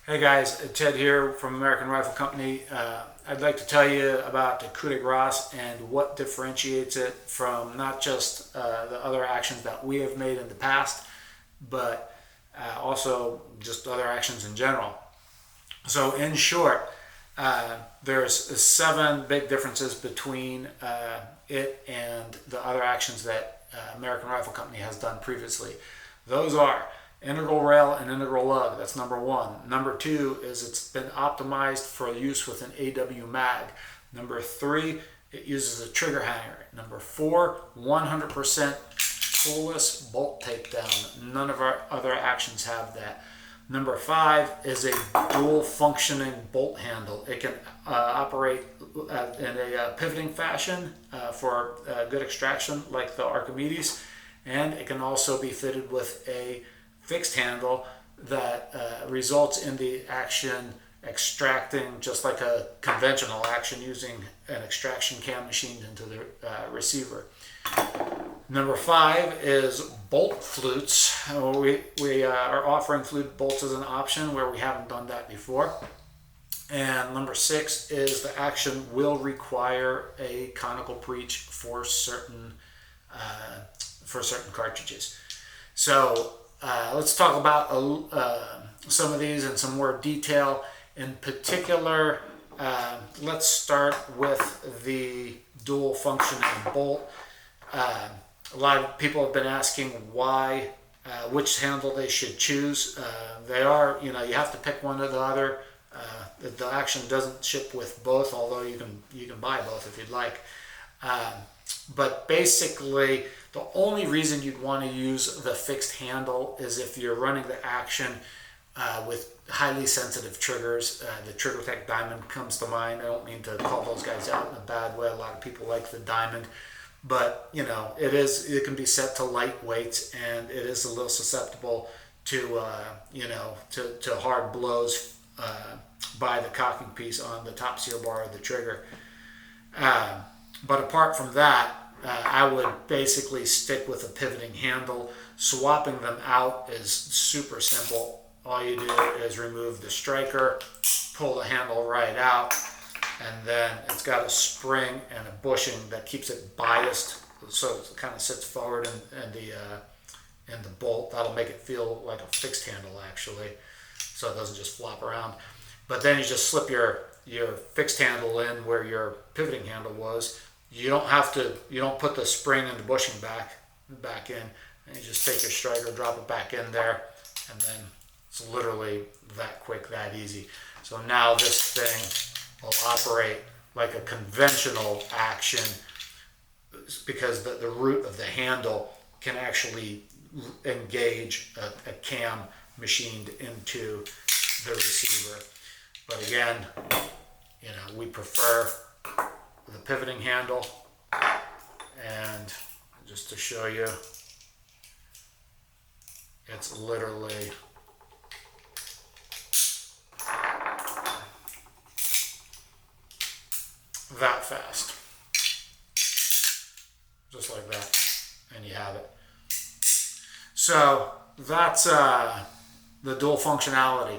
Hey guys, Ted here from American Rifle Company. I'd like to tell you about the Coup De Grâce and what differentiates it from not just the other actions that we have made in the past, but also just other actions in general. So in short, there's 7 big differences between it and the other actions that American Rifle Company has done previously. Those are integral rail and integral lug. That's number 1. Number 2 is it's been optimized for use with an AW mag. Number 3, it uses a trigger hanger. Number 4, 100% toolless bolt takedown. None of our other actions have that. Number 5 is a dual functioning bolt handle. It can operate in a pivoting fashion for good extraction like the Archimedes, and it can also be fitted with a fixed handle that results in the action extracting just like a conventional action using an extraction cam machined into the receiver. Number 5 is bolt flutes. We are offering flute bolts as an option where we haven't done that before. And number 6 is the action will require a conical breech for certain cartridges. So let's talk about some of these in some more detail. In particular, let's start with the dual functioning bolt. A lot of people have been asking which handle they should choose. They are, you have to pick one or the other. The action doesn't ship with both, although you can buy both if you'd like. But basically, the only reason you'd want to use the fixed handle is if you're running the action with highly sensitive triggers. The TriggerTech Diamond comes to mind. I don't mean to call those guys out in a bad way. A lot of people like the Diamond, but it can be set to light weights, and it is a little susceptible to to hard blows by the cocking piece on the top seal bar of the trigger. But apart from that, I would basically stick with a pivoting handle. Swapping them out is super simple. All you do is remove the striker, pull the handle right out, and then it's got a spring and a bushing that keeps it biased, so it kind of sits forward in the bolt. That'll make it feel like a fixed handle actually, so it doesn't just flop around. But then you just slip your fixed handle in where your pivoting handle was. You don't put the spring and the bushing back in, and you just take your striker, drop it back in there, and then it's literally that quick, that easy. So now this thing will operate like a conventional action because the root of the handle can actually engage a cam machined into the receiver. But again, we prefer the pivoting handle, and just to show you, it's literally that fast, just like that, and you have it. So that's the dual functionality.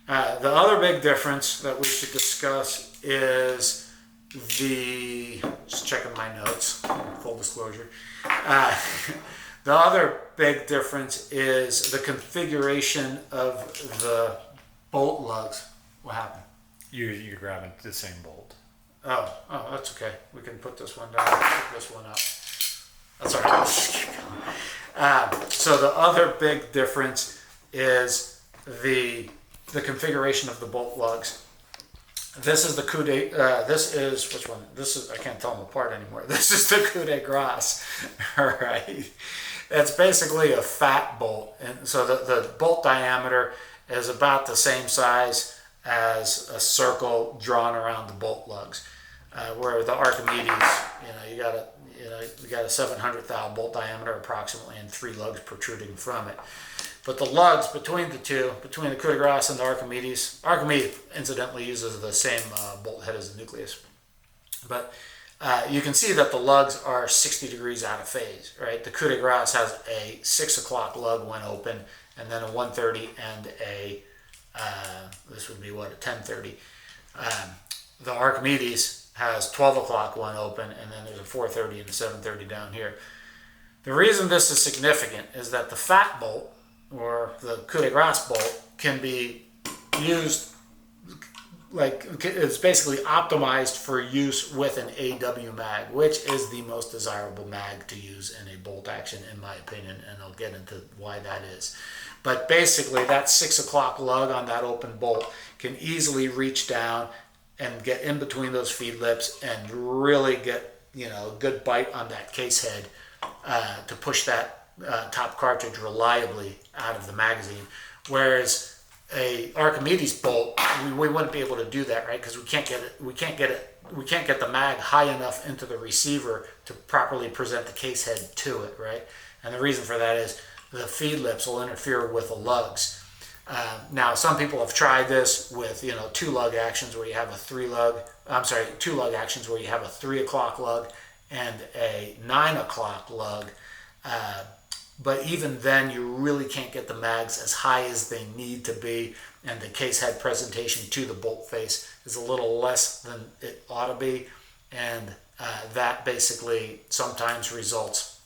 The other big difference that we should discuss is just checking my notes, full disclosure. The other big difference is the configuration of the bolt lugs. What happened? You're grabbing the same bolt. Oh, that's okay. We can put this one down, pick this one up. That's all right. Let's keep going. So the other big difference is the configuration of the bolt lugs. This is the Coup De. This is which one? This is, I can't tell them apart anymore. This is the Coup De Grâce. All right. It's basically a fat bolt, and so the bolt diameter is about the same size as a circle drawn around the bolt lugs. Where the Archimedes, you got a 700 thou bolt diameter approximately, and 3 lugs protruding from it. But the lugs between the two, between the Coup De Grâce and the Archimedes incidentally uses the same bolt head as the nucleus. But you can see that the lugs are 60 degrees out of phase, right? The Coup De Grâce has a 6 o'clock lug when open, and then a 1:30 and a this would be what, at 10:30. The Archimedes has 12 o'clock one open, and then there's a 4:30 and a 7:30 down here. The reason this is significant is that the fat bolt, or the Coup De Grâce bolt, can be used, like, it's basically optimized for use with an AW mag, which is the most desirable mag to use in a bolt action, in my opinion, and I'll get into why that is. But basically, that 6 o'clock lug on that open bolt can easily reach down and get in between those feed lips and really get, you know, a good bite on that case head to push that top cartridge reliably out of the magazine. Whereas a Archimedes bolt, we wouldn't be able to do that, right? Because we can't get the mag high enough into the receiver to properly present the case head to it, right? And the reason for that is the feed lips will interfere with the lugs. Now, some people have tried this with, you know, two lug actions where you have two lug actions where you have a 3 o'clock lug and a 9 o'clock lug. But even then, you really can't get the mags as high as they need to be, and the case head presentation to the bolt face is a little less than it ought to be, and that basically sometimes results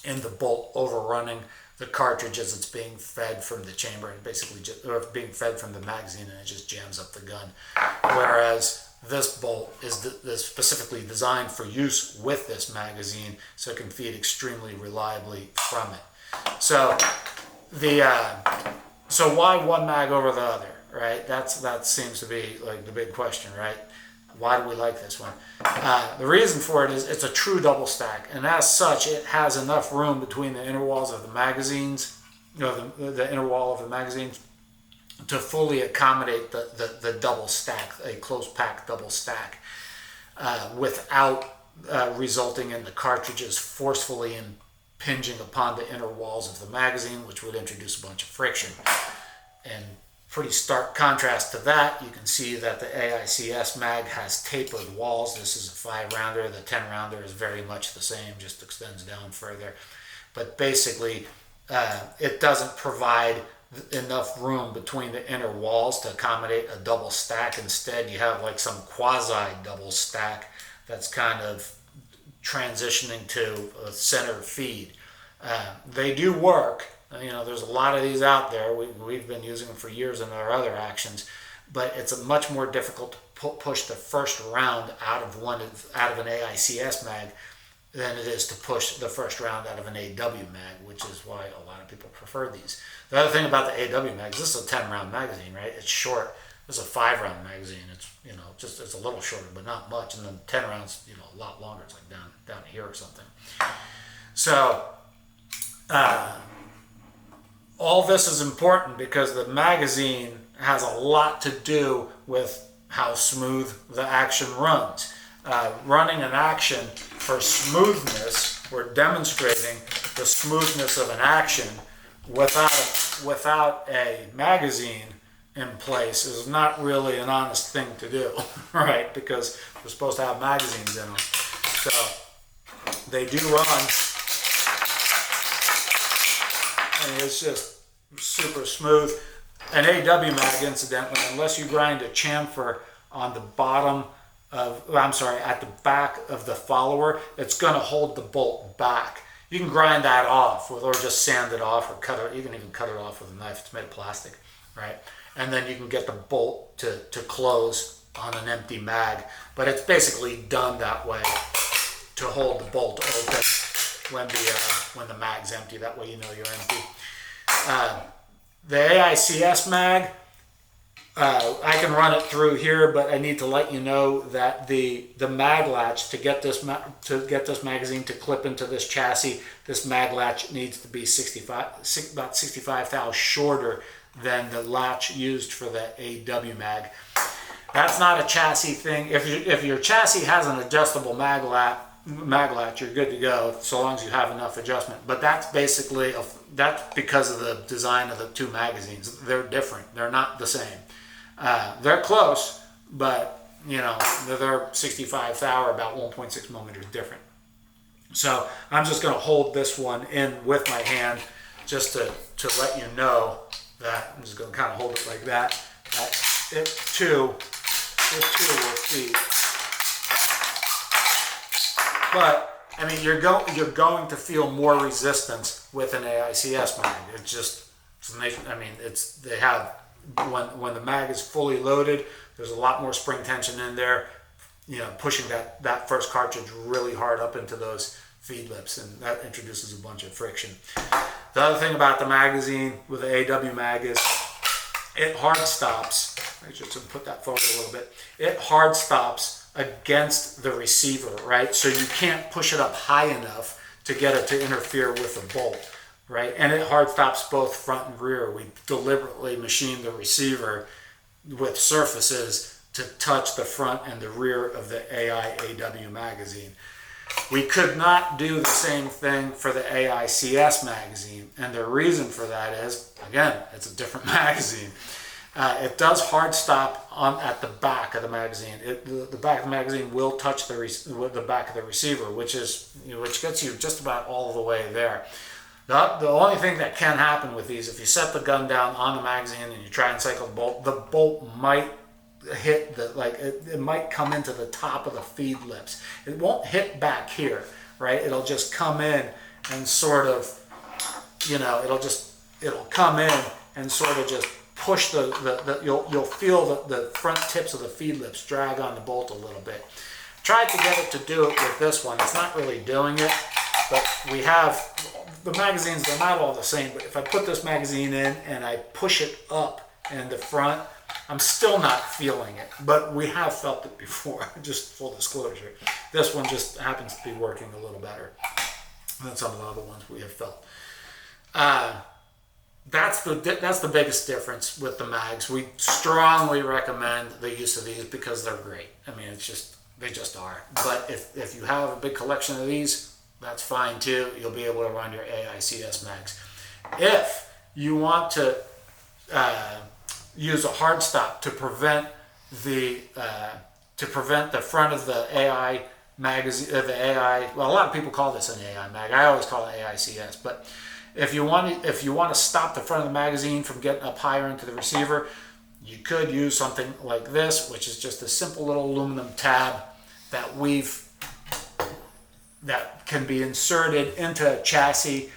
in the bolt overrunning the cartridge as it's being fed from the chamber, and basically or being fed from the magazine, and it just jams up the gun. Whereas this bolt is specifically designed for use with this magazine, so it can feed extremely reliably from it. So so why one mag over the other, right? That seems to be like the big question, right? Why do we like this one? The reason for it is it's a true double stack, and as such, it has enough room between the inner walls of the magazines, you know, the inner wall of the magazine, to fully accommodate the double stack, a close pack double stack, without resulting in the cartridges forcefully impinging upon the inner walls of the magazine, which would introduce a bunch of friction. And pretty stark contrast to that, you can see that the AICS mag has tapered walls. This is a 5-rounder. The 10-rounder is very much the same, just extends down further. But basically, it doesn't provide enough room between the inner walls to accommodate a double stack. Instead, you have like some quasi double stack that's kind of transitioning to a center feed. They do work. You know, there's a lot of these out there. We've been using them for years in our other actions, but it's a much more difficult to push the first round out of an AICS mag than it is to push the first round out of an AW mag, which is why a lot of people prefer these. The other thing about the AW mags, this is a 10-round magazine, right? It's short. This is a 5-round magazine. It's, you know, just it's a little shorter, but not much. And then 10 rounds, you know, a lot longer. It's like down here or something. So all this is important because the magazine has a lot to do with how smooth the action runs. Running an action for smoothness, we're demonstrating the smoothness of an action without a magazine in place is not really an honest thing to do, right? Because we're supposed to have magazines in them. So they do run, and it's just super smooth. An AW mag, incidentally, unless you grind a chamfer on the bottom at the back of the follower, it's going to hold the bolt back. You can grind that off or just sand it off or cut it. You can even cut it off with a knife. It's made of plastic, right? And then you can get the bolt to close on an empty mag. But it's basically done that way to hold the bolt open when the mag's empty. That way you know you're empty. The AICS mag, I can run it through here, but I need to let you know that the mag latch to get this magazine to clip into this chassis, this mag latch needs to be about 65 thou shorter than the latch used for the AW mag. That's not a chassis thing. If your chassis has an adjustable mag latch, you're good to go, so long as you have enough adjustment. But that's basically that's because of the design of the two magazines. They're different. They're not the same. They're close, but you know they're 65 thou or about 1.6 millimeters different. So I'm just going to hold this one in with my hand just to let you know that I'm just going to kind of hold it like that. it too will feed. But I mean, you're going to feel more resistance with an AICS mag. They have, when the mag is fully loaded, there's a lot more spring tension in there, pushing that first cartridge really hard up into those feed lips, and that introduces a bunch of friction. The other thing about the magazine with the AIAW mag is it hard stops. I should put that forward a little bit. It hard stops against the receiver, right? So you can't push it up high enough to get it to interfere with the bolt, right? And it hard stops both front and rear. We deliberately machined the receiver with surfaces to touch the front and the rear of the AIAW magazine. We could not do the same thing for the AICS magazine, and the reason for that is, again, it's a different magazine. It does hard stop at the back of the magazine. The back of the magazine will touch the back of the receiver, which gets you just about all the way there. The only thing that can happen with these, if you set the gun down on the magazine and you try and cycle the bolt might hit it might come into the top of the feed lips. It won't hit back here, right? It'll just come in and sort of, it'll come in and sort of just push you'll feel the front tips of the feed lips drag on the bolt a little bit. Tried to get it to do it with this one. It's not really doing it, but we have the magazines, they're not all the same, but if I put this magazine in and I push it up in the front, I'm still not feeling it, but we have felt it before, just full disclosure. This one just happens to be working a little better than some of the other ones we have felt. That's the biggest difference with the mags. We strongly recommend the use of these because they're great. I mean, they just are. But if you have a big collection of these, that's fine too. You'll be able to run your AICS mags. If you want to use a hard stop to prevent the front of the AI magazine, well, a lot of people call this an AI mag. I always call it AICS, but if you want to stop the front of the magazine from getting up higher into the receiver, you could use something like this, which is just a simple little aluminum tab that can be inserted into a chassis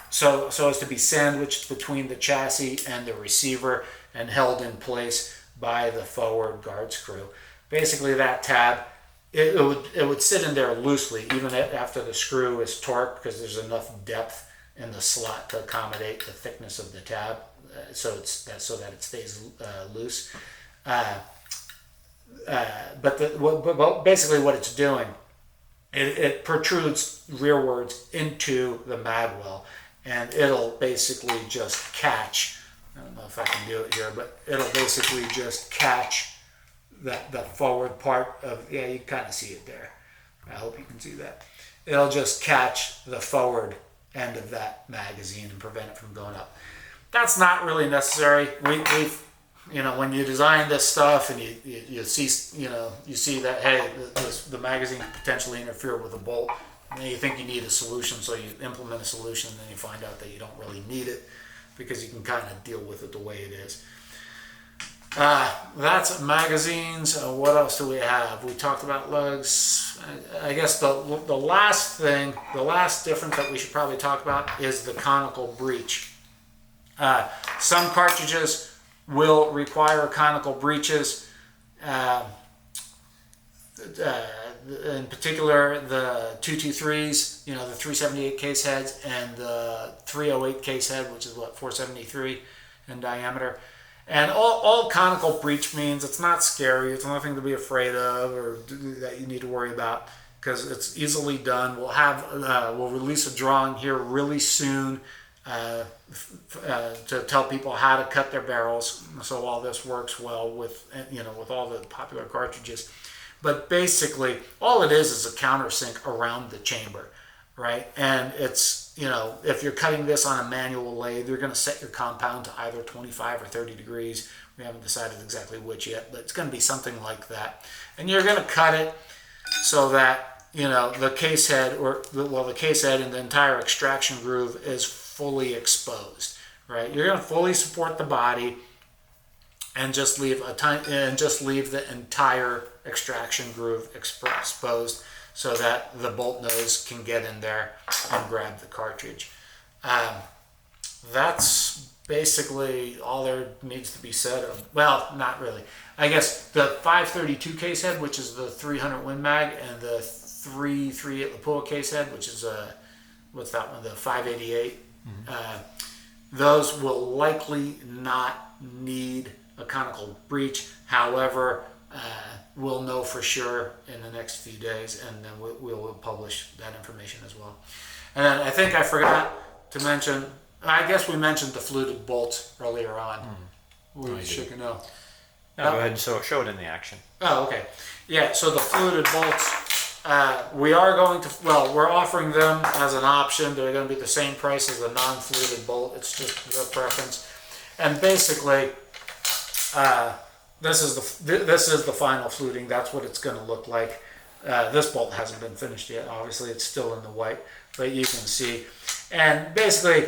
so as to be sandwiched between the chassis and the receiver and held in place by the forward guard screw. Basically, that tab, it would sit in there loosely even after the screw is torqued, because there's enough depth in the slot to accommodate the thickness of the tab, so that it stays loose. But basically what it's doing, it protrudes rearwards into the mag well, and it'll basically just catch, I don't know if I can do it here, but it'll basically just catch the forward part of, yeah, you kind of see it there. I hope you can see that. It'll just catch the forward end of that magazine and prevent it from going up. That's not really necessary. We've when you design this stuff and you see that, hey, the magazine could potentially interfere with the bolt, and then you think you need a solution, so you implement a solution, and then you find out that you don't really need it because you can kind of deal with it the way it is. That's magazines. What else do we have? We talked about lugs. I guess the last difference that we should probably talk about is the conical breech. Some cartridges will require conical breeches. In particular, the 223s, the 378 case heads, and the 308 case head, which is 473 in diameter. And all conical breech means, it's not scary, it's nothing to be afraid of or that you need to worry about, because it's easily done. We'll release a drawing here really soon to tell people how to cut their barrels, so all this works well with all the popular cartridges. But basically, all it is a countersink around the chamber, right? And it's, if you're cutting this on a manual lathe, you're going to set your compound to either 25 or 30 degrees. We haven't decided exactly which yet, but it's going to be something like that. And you're going to cut it so that, the case head the case head and the entire extraction groove is fully exposed, right? You're going to fully support the body, and just leave the entire extraction groove exposed so that the bolt nose can get in there and grab the cartridge. That's basically all there needs to be said. Well, not really. I guess the 532 case head, which is the 300 Win Mag, and the 338 Lapua case head, which is what's that one? The 588. Those will likely not need a conical breech. However, we'll know for sure in the next few days, and then we'll publish that information as well. And then I think I forgot to mention, I guess we mentioned the fluted bolts earlier on. We should know. No, go ahead and show it in the action. Oh, okay. Yeah, so the fluted bolts, we're offering them as an option. They're going to be the same price as the non-fluted bolt. It's just their preference. And basically, this is the final fluting. That's what it's going to look like. This bolt hasn't been finished yet. Obviously, it's still in the white, but you can see. And basically,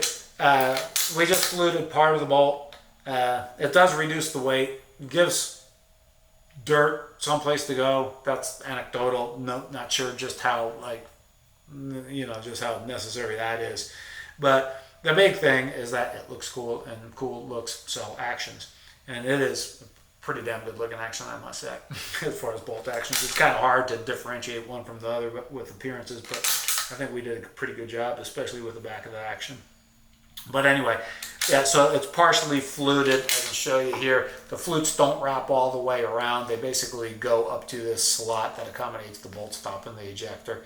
we just fluted part of the bolt. It does reduce the weight. It gives dirt someplace to go. That's anecdotal. No, not sure just how just how necessary that is. But the big thing is that it looks cool, and cool looks sell actions. And it is pretty damn good looking action, I must say, as far as bolt actions. It's kind of hard to differentiate one from the other with appearances, but I think we did a pretty good job, especially with the back of the action. But anyway, yeah, so it's partially fluted. I can show you here. The flutes don't wrap all the way around. They basically go up to this slot that accommodates the bolt stop and the ejector.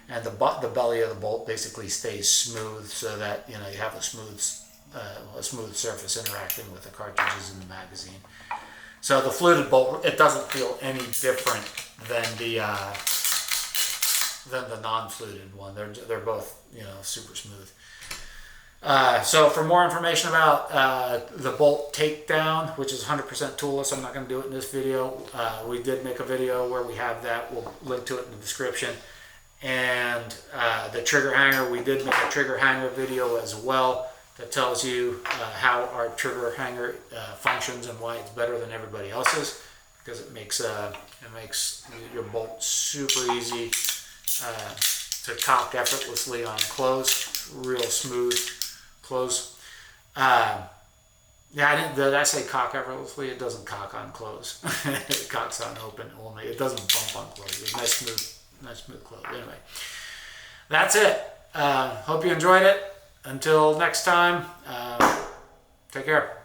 And the belly of the bolt basically stays smooth so that you have a smooth surface interacting with the cartridges in the magazine. So the fluted bolt, it doesn't feel any different than the non-fluted one. They're both super smooth. So for more information about the bolt takedown, which is 100% toolless, I'm not going to do it in this video. We did make a video where we have that. We'll link to it in the description. And the trigger hanger, we did make a trigger hanger video as well that tells you how our trigger hanger functions and why it's better than everybody else's, because it makes your bolt super easy to cock effortlessly on close, real smooth close. Did I say cock effortlessly? It doesn't cock on close. It cocks on open only. It doesn't bump on close. It's nice smooth close. Anyway, that's it. Hope you enjoyed it. Until next time, take care.